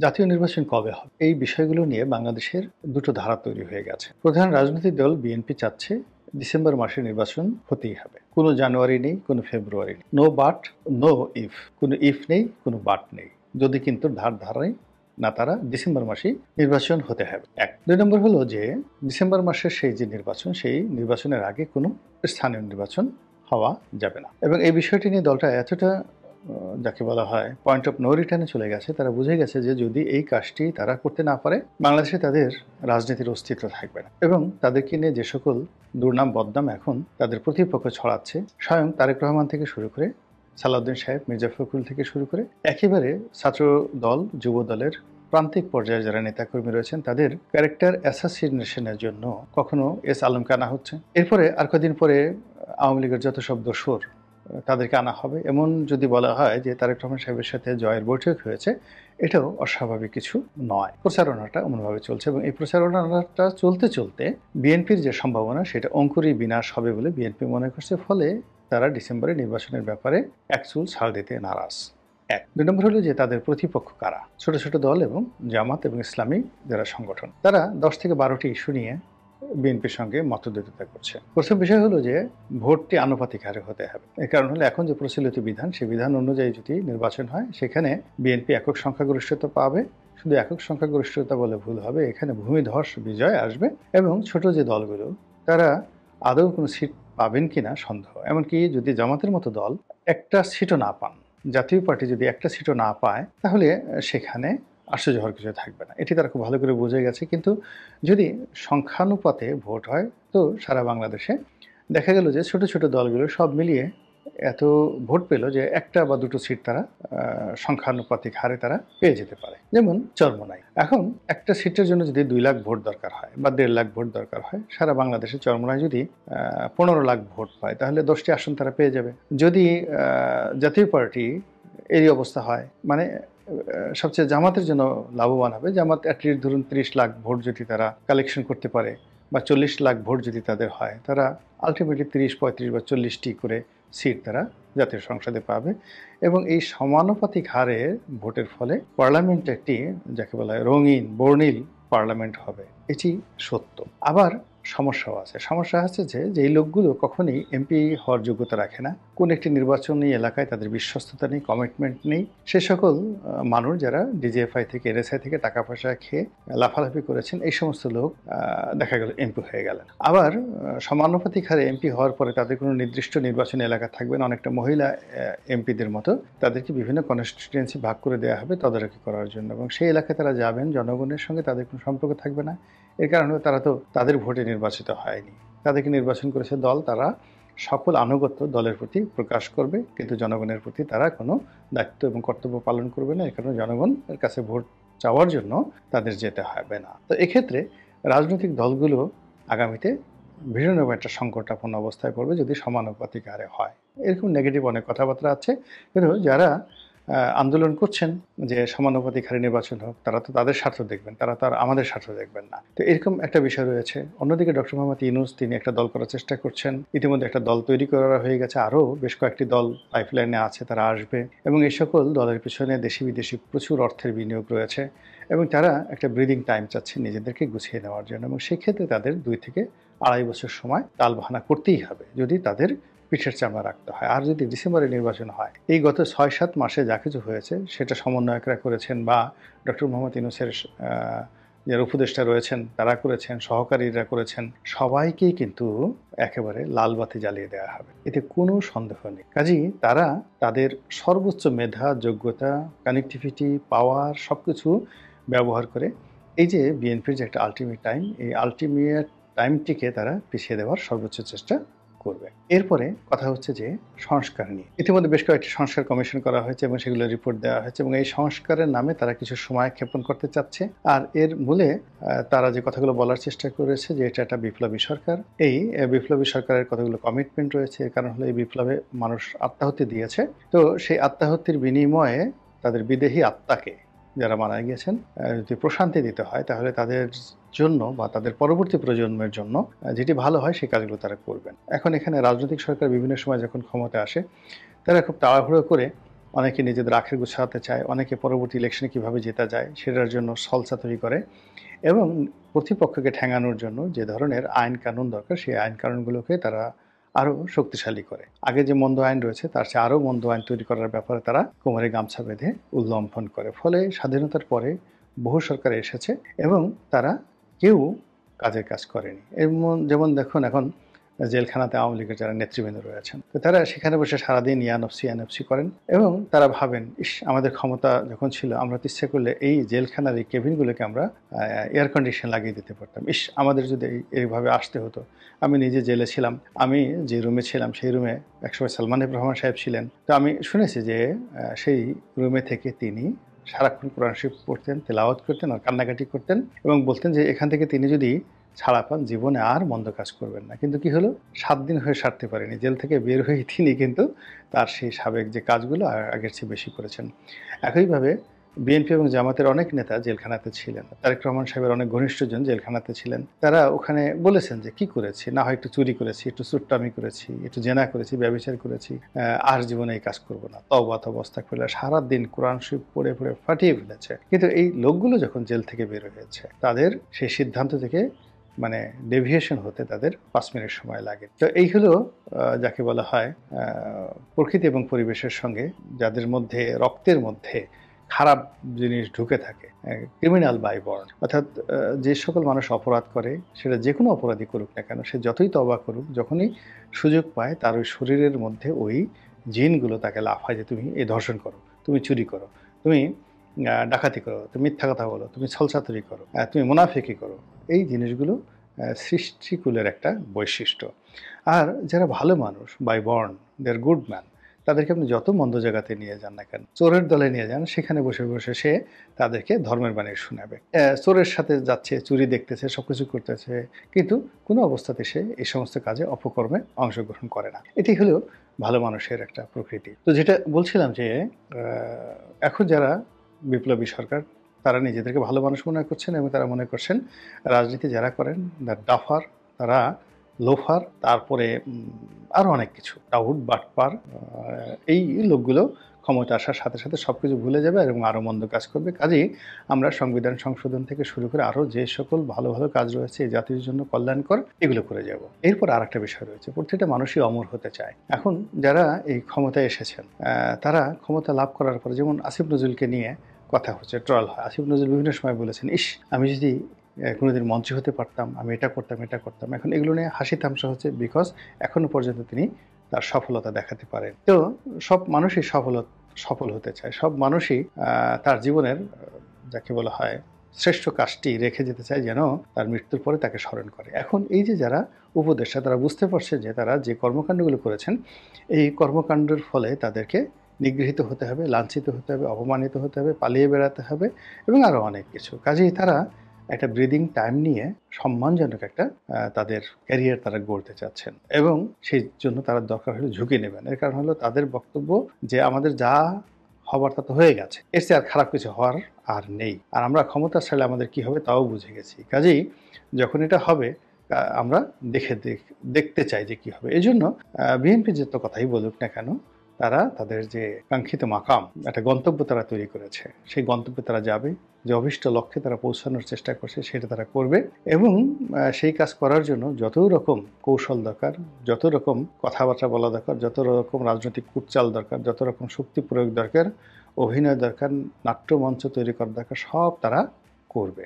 জাতীয় নির্বাচন কবে হবে এই বিষয়গুলো নিয়ে বাংলাদেশের দুটো ধারা তৈরি হয়ে গেছে। প্রধান রাজনৈতিক দল বিএনপি চাচ্ছে ডিসেম্বর মাসে নির্বাচন হতেই হবে। কোনো জানুয়ারি নেই, কোনো ফেব্রুয়ারি নেই, নো বাট, নো ইফ, কোনো ইফ নেই, কোনো বাট নেই, যদি কিন্তু ধারায় না তারা ডিসেম্বর মাসেই নির্বাচন হতে হবে। এক। দুই নম্বর হলো যে ডিসেম্বর মাসের সেই যে নির্বাচন, সেই নির্বাচনের আগে কোনো স্থানীয় নির্বাচন হওয়া যাবে না। এবং এই বিষয়টি নিয়ে দলটা এতটা যাকে বলা হয় পয়েন্ট অফ নো রিটার্নে চলে গেছে, তারা বুঝে গেছে যে যদি এই কাজটি তারা করতে না পারে বাংলাদেশে তাদের রাজনীতির অস্তিত্ব থাকবে না। এবং তাদেরকে নিয়ে যে সকল দুর্নাম বদনাম এখন তাদের প্রতিপক্ষ ছড়াচ্ছে, স্বয়ং তারেক রহমান থেকে শুরু করে সালাউদ্দিন সাহেব, মির্জা ফখরুল থেকে শুরু করে একেবারে ছাত্র দল, যুব দলের প্রান্তিক পর্যায়ে যারা নেতাকর্মী রয়েছেন তাদের ক্যারেক্টার অ্যাসাসিনেশনের জন্য কখনো এস আলমকে আনা হচ্ছে। এরপরে আর কদিন পরে আওয়ামী লীগের যত সব দোসর তাদেরকে আনা হবে। এমন যদি বলা হয় যে তারেক রহমান সাহেবের সাথে জয়ের বৈঠক হয়েছে, এটাও অস্বাভাবিক কিছু নয়। প্রচারণাটা এমনভাবে চলছে এবং এই প্রচারণাটা চলতে চলতে বিএনপির যে সম্ভাবনা সেটা অঙ্কুরই বিনাশ হবে বলে বিএনপি মনে করছে। ফলে তারা ডিসেম্বরে নির্বাচনের ব্যাপারে একচুল ছাড় দিতে নারাজ। এক। দুই নম্বর হলো যে তাদের প্রতিপক্ষ কারা, ছোট ছোট দল এবং জামাত এবং ইসলামী যারা সংগঠন, তারা 10 থেকে 12টি ইস্যু নিয়ে বিএনপির সঙ্গে মতদ্বৈধতা করছে। প্রথম বিষয় হলো যে ভোটটি আনুপাতিক হারে হতে হবে। এর কারণ হলো এখন যে প্রচলিত বিধান, সেই বিধান অনুযায়ী যদি নির্বাচন হয় সেখানে বিএনপি একক সংখ্যাগরিষ্ঠতা পাবে। শুধু একক সংখ্যাগরিষ্ঠতা বলে ভুল হবে, এখানে ভূমিধস বিজয় আসবে এবং ছোট যে দলগুলো তারা আদৌ কোনো সিট পাবেন কিনা সন্দেহ। এমনকি যদি জামাতের মতো দল একটা সিটও না পান, জাতীয় পার্টি যদি একটা সিটও না পায়, তাহলে সেখানে আশ্চর্য হওয়ার কিছু থাকবে না। এটি তারা খুব ভালো করে বুঝে গেছে। কিন্তু যদি সংখ্যানুপাতে ভোট হয় তো সারা বাংলাদেশে দেখা গেল যে ছোট ছোট দলগুলো সব মিলিয়ে এত ভোট পেল যে একটা বা দুটো সিট তারা সংখ্যানুপাতিক হারে তারা পেয়ে যেতে পারে। যেমন চরমোনাই, এখন একটা সিটের জন্য যদি 2 লাখ ভোট দরকার হয় বা 1.5 লাখ ভোট দরকার হয়, সারা বাংলাদেশে চরমোনাই যদি 15 লাখ ভোট পায় তাহলে 10টি আসন তারা পেয়ে যাবে। যদি জাতীয় পার্টি এরই অবস্থা হয়, মানে সবচেয়ে জামাতের জন্য লাভবান হবে। জামাত অ্যাটলিস্ট ধরুন 30 লাখ ভোট যদি তারা কালেকশন করতে পারে বা 40 লাখ ভোট যদি তাদের হয়, তারা আলটিমেটলি 30, 35 বা 40টি করে সিট তারা জাতীয় সংসদে পাবে। এবং এই সমানুপাতিক হারে ভোটের ফলে পার্লামেন্ট একটি যাকে বলা হয় রঙিন বর্ণিল পার্লামেন্ট হবে, এটি সত্য। আবার সমস্যাও আছে। সমস্যা আছে যে যেই লোকগুলো কখনোই এমপি হওয়ার যোগ্যতা রাখে না, কোন একটি নির্বাচনী এলাকায় তাদের বিশ্বস্ততা নেই, কমিটমেন্ট নেই, সে সকল মানুষ যারা ডিজিএফআই থেকে এনএসআই থেকে টাকা পয়সা খেয়ে লাফালাফি করেছেন, এই সমস্ত লোক দেখা গেল এমপি হয়ে গেলেন। আবার সমানুপাতিক হারে এমপি হওয়ার পরে তাদের কোনো নির্দিষ্ট নির্বাচনী এলাকা থাকবে না, অনেকটা মহিলা এমপিদের মতো তাদেরকে বিভিন্ন কনস্টিটুয়েন্সি ভাগ করে দেওয়া হবে তদারকি করার জন্য, এবং সেই এলাকায় তারা যাবেন, জনগণের সঙ্গে তাদের কোনো সম্পর্ক থাকবে না। এর কারণে তারা তো তাদের ভোটে নির্বাচিত হয়নি, তাদেরকে নির্বাচন করেছে দল, তারা সকল আনুগত্য দলের প্রতি প্রকাশ করবে, কিন্তু জনগণের প্রতি তারা কোনো দায়িত্ব এবং কর্তব্য পালন করবে না। এর কারণে জনগণের কাছে ভোট চাওয়ার জন্য তাদের যেতে হবে না। তো এক্ষেত্রে রাজনৈতিক দলগুলো আগামীতে ভীষণ একটা সংকটাপন্ন অবস্থায় পড়বে যদি সমানুপাতিক হারে হয়। এরকম নেগেটিভ অনেক কথাবার্তা আছে, কিন্তু যারা আন্দোলন করছেন যে সমানুপাতিক হারে নির্বাচন হোক, তারা তো তাদের স্বার্থ দেখবেন, তারা তো আর আমাদের স্বার্থ দেখবেন না। তো এরকম একটা বিষয় রয়েছে। অন্যদিকে ডক্টর মোহাম্মদ ইউনূস তিনি একটা দল করার চেষ্টা করছেন, ইতিমধ্যে একটা দল তৈরি করা হয়ে গেছে, আরও বেশ কয়েকটি দল পাইপলাইনে আছে, তারা আসবে এবং এই সকল দলের পিছনে দেশি বিদেশি প্রচুর অর্থের বিনিয়োগ রয়েছে এবং তারা একটা ব্রিদিং টাইম চাচ্ছে নিজেদেরকে গুছিয়ে নেওয়ার জন্য, এবং সেক্ষেত্রে তাদের 2 থেকে 2.5 বছর সময় টালবাহানা করতেই হবে যদি তাদের পিঠের চামড়া রাখতে হয়। আর যদি ডিসেম্বরে নির্বাচন হয়, এই গত 6-7 মাসে যা কিছু হয়েছে সেটা সমন্বয়করা করেছেন বা ডক্টর মোহাম্মদ ইউনূসের যারা উপদেষ্টা রয়েছেন তারা করেছেন, সহকারীরা করেছেন, সবাইকেই কিন্তু একেবারে লাল বাতি জ্বালিয়ে দেওয়া হবে, এতে কোনো সন্দেহ নেই। কাজেই তারা তাদের সর্বোচ্চ মেধা, যোগ্যতা, কানেক্টিভিটি, পাওয়ার সবকিছু ব্যবহার করে এই যে বিএনপির যে একটা আলটিমেট টাইম, এই আলটিমেট টাইমটিকে তারা পিছিয়ে দেওয়ার সর্বোচ্চ চেষ্টা করবে। এরপরে কথা হচ্ছে যে সংস্কার নিয়ে ইতিমধ্যে বেশ কয়েকটি সংস্কার কমিশন করা হয়েছে এবং সেগুলো রিপোর্ট দেওয়া হয়েছে, এবং এই সংস্কারের নামে তারা কিছু সময় ক্ষেপণ করতে চাচ্ছে। আর এর মূলে তারা যে কথাগুলো বলার চেষ্টা করেছে যে এটা একটা বিপ্লবী সরকার, এই বিপ্লবী সরকারের কতগুলো কমিটমেন্ট রয়েছে। এর কারণ হলো এই বিপ্লবে মানুষ আত্মাহুতি দিয়েছে, তো সেই আত্মাহুতির বিনিময়ে তাদের বিদেহী আত্মাকে যারা মারা গিয়েছেন যদি প্রশান্তি দিতে হয়, তাহলে তাদের জন্য বা তাদের পরবর্তী প্রজন্মের জন্য যেটি ভালো হয় সেই কাজগুলো তারা করবেন। এখন এখানে রাজনৈতিক সরকার বিভিন্ন সময় যখন ক্ষমতা আসে, তারা খুব তাড়াহুড়ো করে অনেকে নিজেদের আখের গুছাতে চায়, অনেকে পরবর্তী ইলেকশনে কিভাবে জেতা যায় সেটার জন্য ছলচা তৈরি করে এবং প্রতিপক্ষকে ঠেঙানোর জন্য যে ধরনের আইন কানুন দরকার সেই আইন কানুনগুলোকে তারা আরও শক্তিশালী করে। আগে যে মন্দ আইন রয়েছে তার চেয়ে আরও মন্দ আইন তৈরি করার ব্যাপারে তারা কোমরে গামছা বেঁধে উল্লম্ফন করে। ফলে স্বাধীনতার পরে বহু সরকার এসেছে এবং তারা কেউ কাজের কাজ করেনি। যেমন দেখুন এখন জেলখানাতে আওয়ামী লীগের যারা নেতৃবৃন্দ রয়েছেন, তো তারা সেখানে বসে সারাদিন ইয়ানফসি করেন এবং তারা ভাবেন, ইস আমাদের ক্ষমতা যখন ছিল আমরা তো ইচ্ছে করলে এই জেলখানার এই কেবিনগুলোকে আমরা এয়ার কন্ডিশন লাগিয়ে দিতে পারতাম। ইস আমাদের যদি এইভাবে আসতে হতো। আমি নিজে জেলে ছিলাম, আমি যে রুমে ছিলাম সেই রুমে একসময় সালমান এফ রহমান সাহেব ছিলেন। তো আমি শুনেছি যে সেই রুমে থেকে তিনি সারাক্ষণ কোরআন শরীফ পড়তেন, তেলাওয়াত করতেন আর কান্নাকাটি করতেন এবং বলতেন যে এখান থেকে তিনি যদি ছাড়া পান জীবনে আর মন্দ কাজ করবেন না। কিন্তু কি হলো, 7 দিন হয়ে সারতে পারেনি। জেল থেকে বের হয়ে তিনি কিন্তু তার সেই সাবেক যে কাজগুলো আগের চেয়ে বেশি করেছেন। একইভাবে বিএনপি এবং জামাতের অনেক নেতা জেলখানাতে ছিলেন। তারেক রহমান সাহেবের অনেক ঘনিষ্ঠজন জেলখানাতে ছিলেন। তারা ওখানে বলেছেন যে কি করেছি, না হয় একটু চুরি করেছি, একটু চুট্টামি করেছি, একটু জেনা করেছি, ব্যভিচার করেছি, আর জীবনে এই কাজ করব না, তওবা আস্তাগফিরুল্লাহ, সারাদিন কোরআন শরীফ পড়ে পড়ে ফাটিয়ে ফেলেছে। কিন্তু এই লোকগুলো যখন জেল থেকে বের হয়েছে তাদের সেই সিদ্ধান্ত থেকে মানে ডেভিয়েশন হতে তাদের 5 মিনিট সময় লাগে। তো এই হলো যাকে বলা হয় প্রকৃতি এবং পরিবেশের সঙ্গে যাদের মধ্যে রক্তের মধ্যে খারাপ জিনিস ঢুকে থাকে, ক্রিমিনাল বাই বর্ন। অর্থাৎ যে সকল মানুষ অপরাধ করে, সেটা যে কোনো অপরাধী করুক না কেন, সে যতই তওবা করুক, যখনই সুযোগ পায় তার ওই শরীরের মধ্যে ওই জিনগুলো তাকে লাফায় যে তুমি এই ধর্ষণ করো, তুমি চুরি করো, তুমি ডাকাতি করো, তুমি মিথ্যা কথা বলো, তুমি ছলচাতুরি করো, তুমি মুনাফিকি করো। এই জিনিসগুলো সৃষ্টিকুলের একটা বৈশিষ্ট্য। আর যারা ভালো মানুষ by born, they are good man, তাদেরকে আপনি যত মন্দ জায়গাতে নিয়ে যান না কেন, চোরের দলে নিয়ে যান, সেখানে বসে বসে সে তাদেরকে ধর্মের বাণী শোনাবে। চোরের সাথে যাচ্ছে, চুরি দেখতেছে, সবকিছু করতেছে, কিন্তু কোনো অবস্থাতে সে এই সমস্ত কাজে অপকর্মে অংশগ্রহণ করে না। এটি হলো ভালো মানুষের একটা প্রকৃতি। তো যেটা বলছিলাম যে এখন যারা বিপ্লবী সরকার, তারা নিজেদেরকে ভালো মানুষ মনে করছেন এবং তারা মনে করছেন রাজনীতি যারা করেন ডাফার, তারা লোফার, তারপরে আরও অনেক কিছু টাউট বাটপার, এই লোকগুলো ক্ষমতা আসার সাথে সাথে সব কিছু ভুলে যাবে এবং আরও মন্দ কাজ করবে। কাজেই আমরা সংবিধান সংশোধন থেকে শুরু করে আরও যে সকল ভালো ভালো কাজ রয়েছে এই জাতির জন্য কল্যাণকর, এগুলো করে যাব। এরপর আর একটা বিষয় রয়েছে, প্রত্যেকটা মানুষই অমর হতে চায়। এখন যারা এই ক্ষমতায় এসেছেন তারা ক্ষমতা লাভ করার পরে, যেমন আসিফ নজরুলকে নিয়ে কথা হচ্ছে, ট্রল হয়। আসিফ নজরুল বিভিন্ন সময় বলেছেন, ইস আমি যদি কোনোদিন মন্ত্রী হতে পারতাম, আমি এটা করতাম। এখন এগুলো নিয়ে হাসি তামসা হচ্ছে, বিকজ এখনো পর্যন্ত তিনি তার সফলতা দেখাতে পারেন। তো সব মানুষই সফল হতে চায়, সব মানুষই তার জীবনের যাকে বলা হয় শ্রেষ্ঠ কাজটি রেখে যেতে চায়, যেন তার মৃত্যুর পরে তাকে স্মরণ করে। এখন এই যে যারা উপদেষ্টা, তারা বুঝতে পারছে যে তারা যে কর্মকাণ্ডগুলো করেছেন, এই কর্মকাণ্ডের ফলে তাদেরকে নিগৃহীত হতে হবে, লাঞ্ছিত হতে হবে, অপমানিত হতে হবে, পালিয়ে বেড়াতে হবে এবং আরও অনেক কিছু। কাজেই তারা একটা ব্রিদিং টাইম নিয়ে সম্মানজনক একটা তাদের ক্যারিয়ার তারা গড়তে চাচ্ছেন এবং সেই জন্য তারা দরকার হলে ঝুঁকি নেবেন। এর কারণ হলো তাদের বক্তব্য যে আমাদের যা হবার তা তো হয়ে গেছে, এর চেয়ে আর খারাপ কিছু হওয়ার আর নেই, আর আমরা ক্ষমতা ছাড়লে আমাদের কি হবে তাও বুঝে গেছি। কাজেই যখন এটা হবে আমরা দেখতে চাই যে কি হবে। এই জন্য বিএনপি যত কথাই বলুক না কেন, তারা তাদের যে কাঙ্ক্ষিত মাকাম, একটা গন্তব্য তারা তৈরি করেছে, সেই গন্তব্যে তারা যাবে, যে অভীষ্ট লক্ষ্যে তারা পৌঁছানোর চেষ্টা করছে সেটা তারা করবে এবং সেই কাজ করার জন্য যত রকম কৌশল দরকার, যত রকম কথাবার্তা বলা দরকার, যত রকম রাজনৈতিক কুটচাল দরকার, যত রকম শক্তি প্রয়োগ দরকার, অভিনয় দরকার, নাট্যমঞ্চ তৈরি করা দরকার, সব তারা করবে।